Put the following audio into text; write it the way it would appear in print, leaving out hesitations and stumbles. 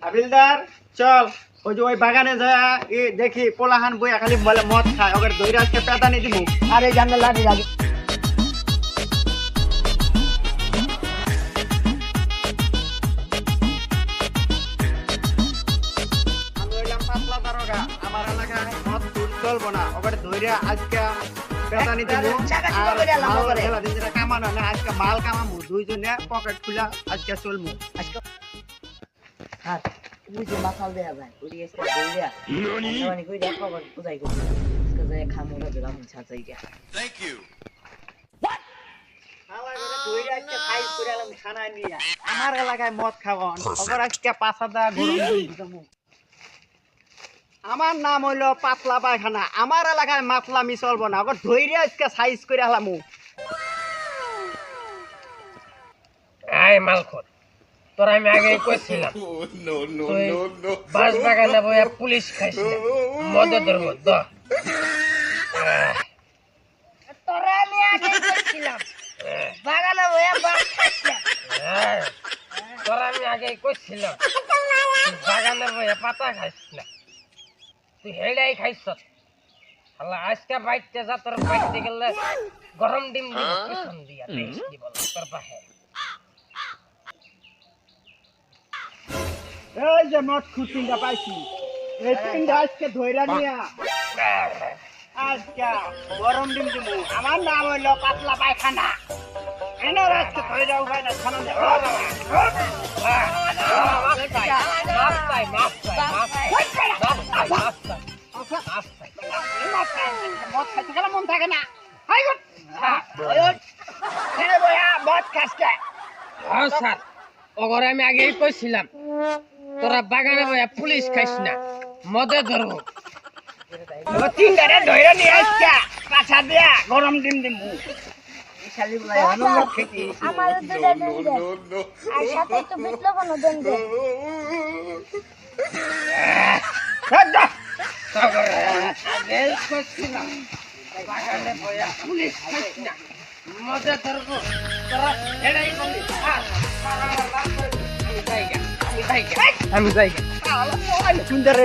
হাবিলদার চল ওই যে ওই বাগানে যায় দেখি পোলাহান বইয়া খালি বলে মদ খায় ওকে দইরা আজকে পেদানি দিব। আরে জানলে লাগে লাগে আমি হইলাম পাতলা দারোগা, আমার এলাকায় মদ চলবো না, ওকে দইরা আজকে পেদানি দিব। আর কামানো না আজকে মাল কামামু, দুইজনে পকেট খুলা আজকে চলবো। আজকে হ্যাঁ বুঝে মাথাল দেয়া যায় ওই এসে বইয়া মানে কই দেখো আবার বুঝাই করি আজকে যায় খামুরা দিলাম ছাচাই গিয়া Thank you. আমার এলাকায় মদ খাওয়ান আজকে 5,000 গরম দিতাম। আমার নাম হইলো পাতলা পায়খানা, আমার এলাকায় মাতলামি চলবো না, ওকে ধৈর্য আজকে সাইজ করে হলাম। আয় মালখোর, তোর আমি আগে কইছিলাম Oh, no, no, তুই no, no. বাস বাগানে বইয়া পুলিশ খাইছ মদে ধরব দ তোরা আমি আগে কইছিলাম বাগানে বইয়া বাস খাইছে তোর আমি আগে কইছিলাম তুই বাগানে বইয়া পাতা খাইছ না, তুই হেড়াই খাইছ। আল্লাহ আজকে বাইতে যা, তোর বাইতে গেলে গরম ডিম দিব পিছন দিয়া দেখ কি বল তোর পাহে। এই যে মদ খুঁটিটা পাইছি, এই তিনটা আজকে ধৈর্য নিয়া আজকে গরম ডিম দিব। আমার নাম হইলো পাতলা পায়খানা, এনার আজকে ধৈর্য উপায় না খানা দেব। মদ খাইতে গেলে মন থাকে না, মদ খাসকে হ্যাঁ স্যার, ওগরে আমি আগেই কইছিলাম তোরা বাগানে বইয়া পুলিশ খাইছ না মদে ধরব। তিনটা ধৈর্য নিয়ে আজকে কাঁচা দিয়া গরম ডিম দিব। শালি বলাই আনন্দ খেতে আমার দুটা দেন No, দে no, no. আর সাথে একটু বিপ্লবন দেন দে আগেই কইছিলাম বাগানে বইয়া পুলিশ খাইছ না মদে ধরব, তোরা হেড়াই বলি। আমি যাই গে। সুন্দর